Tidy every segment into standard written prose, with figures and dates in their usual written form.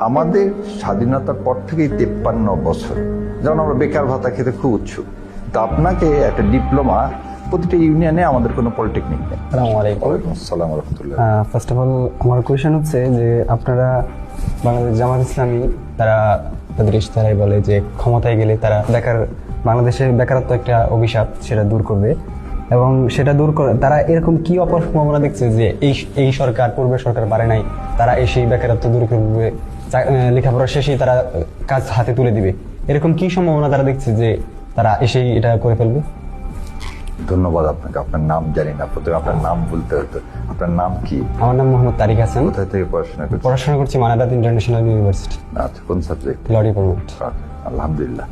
আমাদের স্বাধীনতার পর থেকেই 53 বছর যেমন আমরা বেকার ভাতা খেতে খুব উৎসুক, তা আপনাকে একটা ডিপ্লোমা প্রতিটা ইউনিয়নে, আমাদের কোনো পলিটেকনিক নেই। আসসালাম রহমতুল্লাহ। ফার্স্ট অফ অল আমার কোয়েশ্চেন হচ্ছে যে আপনারা বাংলাদেশ জামাত ইসলামী তাদের ইশতেহারে বলে যে ক্ষমতায় গেলে তারা বাংলাদেশের বেকারত্ব একটা অভিশাপ সেটা দূর করবে, এবং সেটা দূর করে তারা এরকম কি অপার সম্ভাবনা দেখছে যে এই সরকার পূর্বের সরকার পারে নাই, তারা সেই বেকারত্ব দূর করবে, লেখাপড়া শেষেই তারা কাজ হাতে তুলে দিবে, এরকম কি সম্ভাবনা তারা দেখছে যে তারা এসেই এটা করে ফেলবে? ধন্যবাদ আপনাকে। আপনার নাম জানি না, প্রথমে আপনার নাম বলতে হতো। আপনার নাম কি? আমার নাম মোহাম্মদ তারিক হাসান। কোথায় থেকে পড়াশোনা করছি মানাদাত ইন্টারন্যাশনাল ইউনিভার্সিটি। আচ্ছা, কোন সাবজেক্ট? ল ডিপার্টমেন্ট। আলহামদুলিল্লাহ,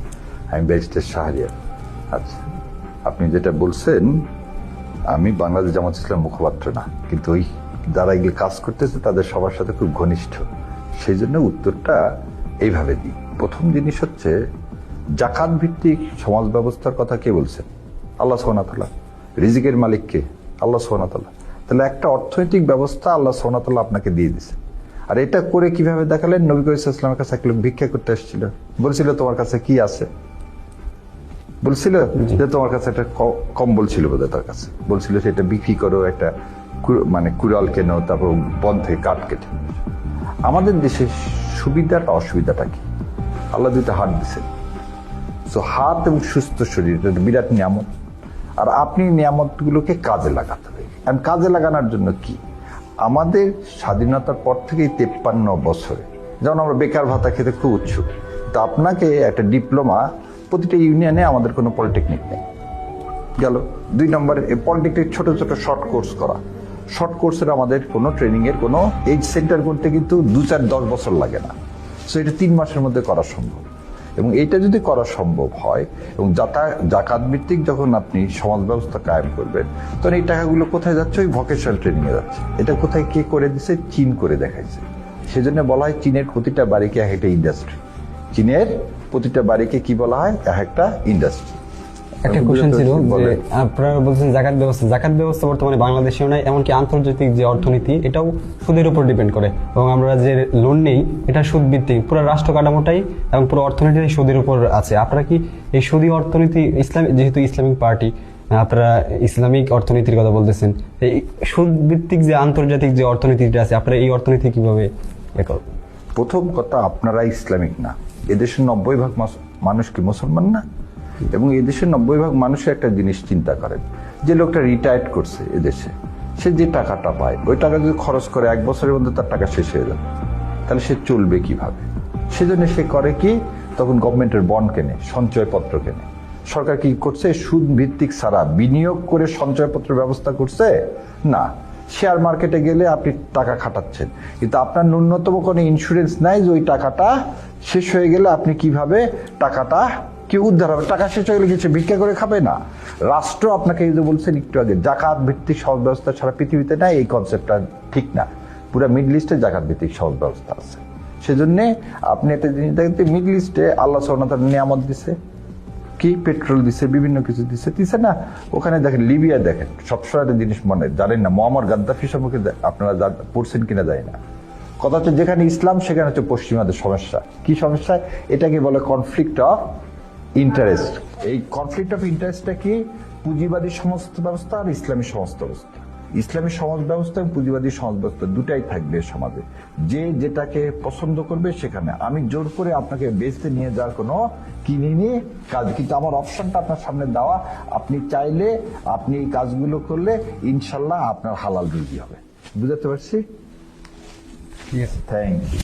আমি ব্যারিস্টার শাহরিয়ার। আচ্ছা, আপনি যেটা বলছেন, আমি বাংলাদেশ জামাত ইসলামের মুখপাত্র না, কিন্তু ওই যারা এগুলো কাজ করতেছে তাদের সবার সাথে খুব ঘনিষ্ঠ, সেই জন্য উত্তরটা এইভাবে দিই। প্রথম জিনিস হচ্ছে, জাকাত ভিত্তিক সমাজ ব্যবস্থার কথা কে বলছেন? আল্লাহ সুবহানাহু ওয়া তাআলা। রিজিকের মালিক কে? আল্লাহ সুবহানাহু ওয়া তাআলা। তাহলে একটা অর্থনৈতিক ব্যবস্থা আল্লাহ সুবহানাহু ওয়া তাআলা আপনাকে দিয়ে দিয়েছে। আর এটা করে কিভাবে দেখালেন? নবী করিম সাল্লাল্লাহু আলাইহি ওয়াসাল্লামের কাছে এক লোক ভিক্ষা করতে এসেছিল, বলছিল তোমার কাছে কি আছে? বলছিল যে তোমার কাছে একটা কম্বল ছিল বোধহয়, তার কাছে বলছিল সেটা বিক্রি করো, একটা মানে কুড়াল কেনো, তারপর বন থেকে কাঠ কেটে। আমাদের দেশে সুবিধাটা অসুবিধাটা কি? আল্লাহ দুইটা হাত দিচ্ছেন, তো হাত এবং সুস্থ শরীর, এটা বিরাট নিয়ামত। আর আপনি নিয়ামতগুলোকে কাজে লাগাতে হবে। কারণ কাজে লাগানোর জন্য কি, আমাদের স্বাধীনতার পর থেকেই 53 বছরে যেমন আমরা বেকার ভাতা খেতে খুব উৎসুক, তা আপনাকে একটা ডিপ্লোমা প্রতিটা ইউনিয়নে, আমাদের কোনো পলিটেকনিক নেই। গেল 2 নম্বরে পলিটেকনিক ছোট ছোট শর্ট কোর্স করা। শর্ট কোর্সের আমাদের কোনো ট্রেনিং এর কোনো এইজ সেন্টার করতে কিন্তু 2-4-10 বছর লাগে না, সো এটা 3 মাসের মধ্যে করা সম্ভব। এবং এটা যদি করা সম্ভব হয়, এবং জাকাত ভিত্তিক যখন আপনি সমাজ ব্যবস্থা কায়েম করবেন, তখন এই টাকাগুলো কোথায় যাচ্ছে? ওই ভোকেশনাল ট্রেনিং এ যাচ্ছে। এটা কোথায় কে করে দিছে? চীন করে দেখাইছে। সেজন্য বলা হয় চীনের প্রতিটা বাড়িকে এক একটা ইন্ডাস্ট্রি। চীনের প্রতিটা বাড়িকে কি বলা হয়? এক একটা ইন্ডাস্ট্রি। একটা কোশ্চেন ছিল যে আপনারা বলছেন জাকাত ব্যবস্থা বর্তমানে বাংলাদেশেও নাই, এমনকি আন্তর্জাতিক যে অর্থনীতি এটাও সুদের উপর ডিপেন্ড করে, এবং আমরা যে লোন নেই এটা সুদ ভিত্তিক, পুরো রাষ্ট্র কাঠামোটাই এবং পুরো অর্থনীতি সুদের উপর আছে। আপনারা কি এই সুদী অর্থনীতি, যেহেতু ইসলামিক পার্টি, আপনারা ইসলামিক অর্থনীতির কথা বলতেছেন, এই সুদ ভিত্তিক যে আন্তর্জাতিক যে অর্থনীতিটা আছে, আপনারা এই অর্থনীতি কিভাবে? প্রথম কথা, আপনারা ইসলামিক না। এদেশের 90% মানুষ কি মুসলমান না? এবং এদেশের 90% মানুষের একটা জিনিস চিন্তা করেন, যে লোকটা রিটায়ার্ড করছে এদেশে, সে যে টাকাটা পায়, ওই টাকা যদি খরচ করে 1 বছরের মধ্যে তার টাকা শেষ হয়ে যাবে, তাহলে সে চলবে কিভাবে? সেজন্য সে করে কি, তখন গভর্নমেন্টের বন্ড কেনে, সঞ্চয়পত্র কেনে। সরকার কি করছে? সুদ ভিত্তিক ছাড়া বিনিয়োগ করে সঞ্চয়পত্র ব্যবস্থা করছে না। শেয়ার মার্কেটে গেলে আপনি টাকা খাটাচ্ছেন, কিন্তু আপনার ন্যূনতম কোনো ইন্স্যুরেন্স নাই যে ওই টাকাটা শেষ হয়ে গেলে আপনি কিভাবে টাকাটা কি উদ্ধার হবে। টাকা শেষ হয়ে গেলে কিছু ভিক্ষা করে খাবে না। রাষ্ট্র আপনাকে এই যে বলছেন একটু আগে, জাকাত ভিত্তিক সমাজ ব্যবস্থা ছাড়া পৃথিবীতে নাই, এই কনসেপ্টটা ঠিক না। পুরো মিডল ইস্টে জাকাত ভিত্তিক সমাজ ব্যবস্থা আছে। সেজন্য আপনি একটা জিনিস দেখেন, মিডল ইস্টে আল্লাহ সুবহানাহু ওয়া তাআলা নিয়ামত দিছে, কি পেট্রোল দিছে, বিভিন্ন কিছু দিছে না। ওখানে দেখেন, লিবিয়া দেখেন, সবসময় একটা জিনিস মনে জানেন না, মুয়াম্মার গাদ্দাফি সম্পর্কে আপনারা পড়ছেন কিনা জানি না। কথা হচ্ছে, যেখানে ইসলাম সেখানে হচ্ছে পশ্চিমাদের সমস্যা। কি সমস্যা? এটাকে বলে কনফ্লিক্ট অফ ইন্টারেস্ট। এই কনফ্লিক্ট অফ ইন্টারেস্টটা কি? পুঁজিবাদী সমাজ ব্যবস্থা আর ইসলামী সমাজ ব্যবস্থা। ইসলামী সমাজ ব্যবস্থা এবং পুঁজিবাদী সমাজ ব্যবস্থা দুটাই থাকবে সমাজে। যে যেটাকে পছন্দ করবে সেখানে। আমি জোর করে আপনাকে বেচতে নিয়ে যাওয়ার কোনো কিনিনি কাজ, কিন্তু আমার অপশনটা আপনার সামনে দেওয়া। আপনি চাইলে আপনি এই কাজগুলো করলে ইনশাল্লাহ আপনার হালাল রুজি হবে। বুঝাতে পারছি? Thank you.